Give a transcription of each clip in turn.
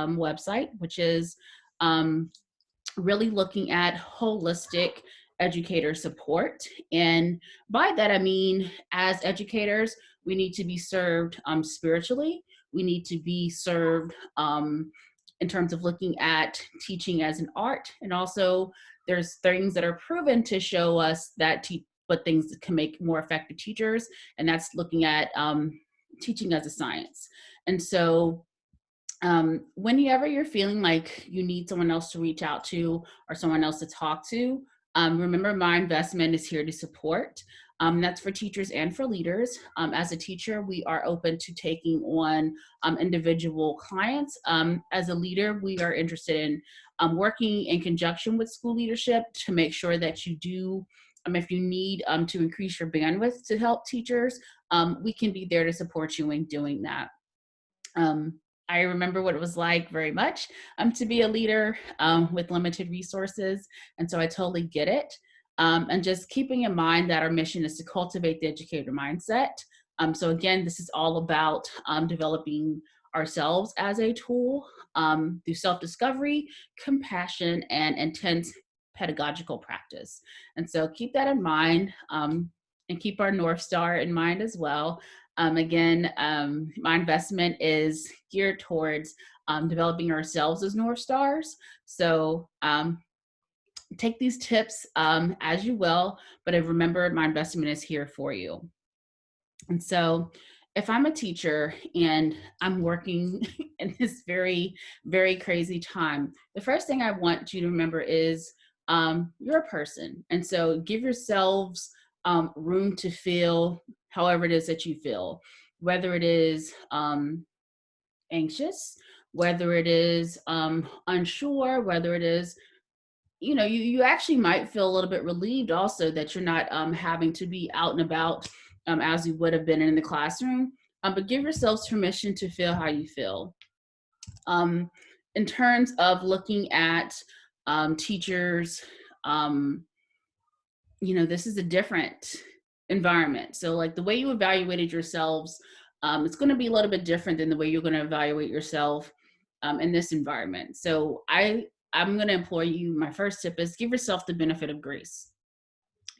website, which is really looking at holistic educator support. And by that, I mean, as educators, we need to be served spiritually. We need to be served in terms of looking at teaching as an art. And also, there's things that are proven to show us that but things that can make more effective teachers, and that's looking at teaching as a science. And so whenever you're feeling like you need someone else to reach out to or someone else to talk to, remember Mindvestment is here to support. That's for teachers and for leaders. As a teacher, we are open to taking on individual clients. As a leader, we are interested in working in conjunction with school leadership to make sure that you do, if you need to increase your bandwidth to help teachers, we can be there to support you in doing that. I remember what it was like very much to be a leader with limited resources. And so I totally get it. And just keeping in mind that our mission is to cultivate the educator mindset. So again, this is all about developing ourselves as a tool through self-discovery, compassion, and intense pedagogical practice. And so keep that in mind and keep our North Star in mind as well. Again, Mindvestment is geared towards developing ourselves as North Stars. So take these tips as you will, but remember Mindvestment is here for you. And so if I'm a teacher and I'm working in this very, very crazy time, the first thing I want you to remember is you're a person. And so give yourselves room to feel however it is that you feel, whether it is anxious, whether it is unsure, whether it is, you actually might feel a little bit relieved also that you're not having to be out and about as you would have been in the classroom, but give yourselves permission to feel how you feel. In terms of looking at teachers, this is a different environment. So like the way you evaluated yourselves, it's going to be a little bit different than the way you're going to evaluate yourself in this environment. So I'm going to implore you, my first tip is give yourself the benefit of grace.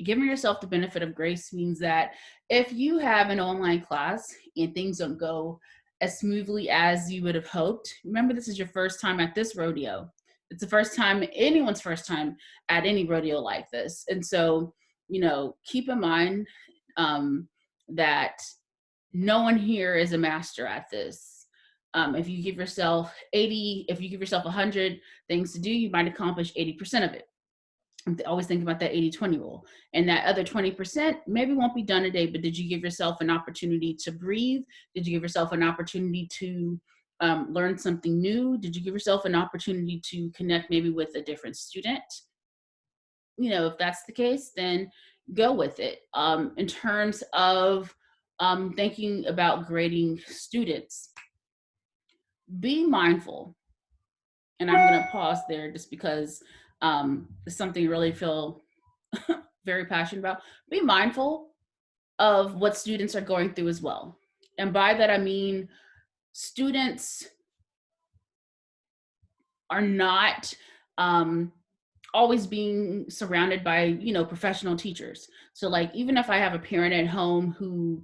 Giving yourself the benefit of grace means that if you have an online class and things don't go as smoothly as you would have hoped, remember this is your first time at this rodeo. It's the first time, anyone's first time at any rodeo like this. And so, keep in mind that no one here is a master at this. If you give yourself 100 things to do, you might accomplish 80% of it. Always think about that 80-20 rule. And that other 20% maybe won't be done today, but did you give yourself an opportunity to breathe? Did you give yourself an opportunity to learn something new? Did you give yourself an opportunity to connect maybe with a different student? If that's the case, then go with it. In terms of thinking about grading students, be mindful. And I'm going to pause there just because it's something I really feel very passionate about. Be mindful of what students are going through as well. And by that, I mean, students are not always being surrounded by, professional teachers. So like, even if I have a parent at home who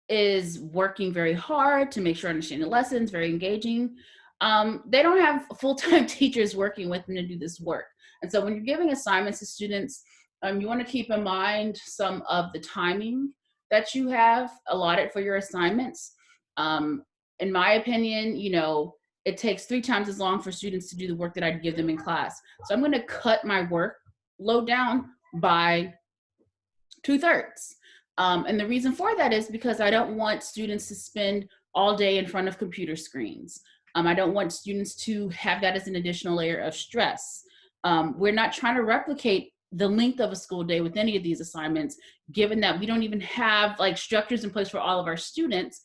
is working very hard to make sure I understand the lessons, very engaging, they don't have full-time teachers working with them to do this work. And so when you're giving assignments to students, you want to keep in mind some of the timing that you have allotted for your assignments. In my opinion, it takes 3 times as long for students to do the work that I'd give them in class. So I'm going to cut my workload down by 2/3. And the reason for that is because I don't want students to spend all day in front of computer screens. I don't want students to have that as an additional layer of stress. We're not trying to replicate the length of a school day with any of these assignments, given that we don't even have like structures in place for all of our students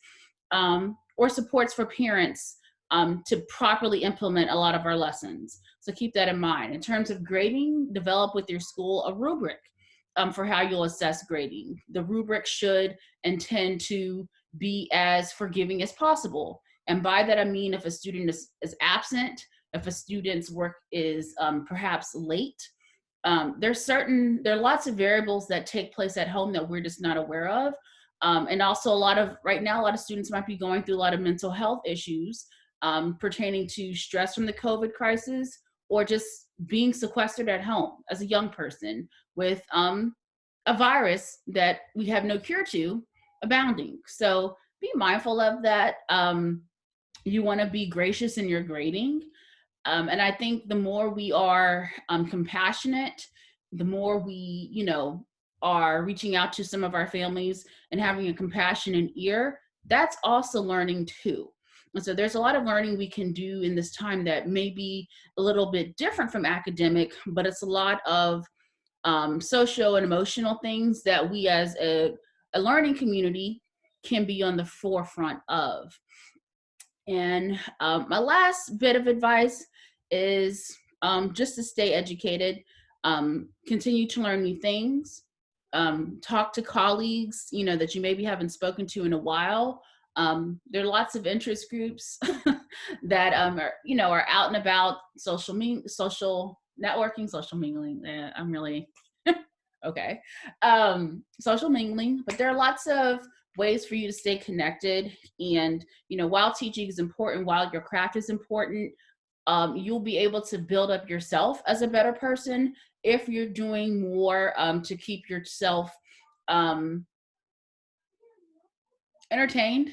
or supports for parents to properly implement a lot of our lessons. So keep that in mind. In terms of grading, develop with your school a rubric for how you'll assess grading. The rubric should intend to be as forgiving as possible. And by that, I mean if a student is absent, if a student's work is perhaps late, there are lots of variables that take place at home that we're just not aware of. And also right now, a lot of students might be going through a lot of mental health issues pertaining to stress from the COVID crisis, or just being sequestered at home as a young person with a virus that we have no cure to abounding. So be mindful of that. You want to be gracious in your grading. And I think the more we are compassionate, the more we, are reaching out to some of our families and having a compassionate ear, that's also learning too. And so there's a lot of learning we can do in this time that may be a little bit different from academic, but it's a lot of social and emotional things that we as a learning community can be on the forefront of. And my last bit of advice is just to stay educated, continue to learn new things, talk to colleagues, that you maybe haven't spoken to in a while. There are lots of interest groups that are out and about, social networking, social mingling. I'm really okay. Social mingling, but there are lots of ways for you to stay connected. And, while teaching is important, while your craft is important, you'll be able to build up yourself as a better person if you're doing more to keep yourself entertained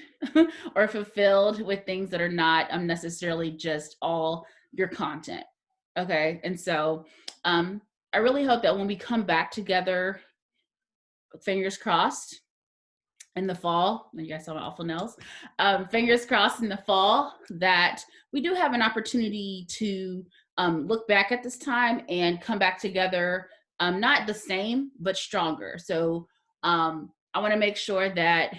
or fulfilled with things that are not necessarily just all your content. Okay. And so I really hope that when we come back together, fingers crossed, in the fall, you guys saw my awful nails, fingers crossed in the fall, that we do have an opportunity to look back at this time and come back together, not the same, but stronger. So I want to make sure that,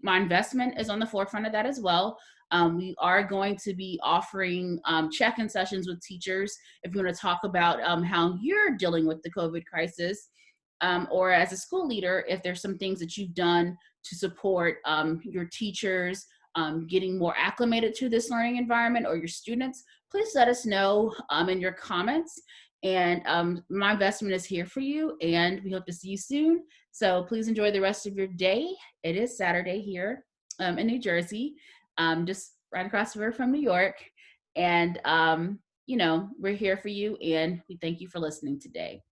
Mindvestment is on the forefront of that as well. We are going to be offering check-in sessions with teachers if you want to talk about how you're dealing with the COVID crisis. Or as a school leader, if there's some things that you've done to support your teachers getting more acclimated to this learning environment, or your students, please let us know in your comments. And Mindvestment is here for you, and we hope to see you soon. So please enjoy the rest of your day. It is Saturday here in New Jersey, just right across the river from New York. And, we're here for you, and we thank you for listening today.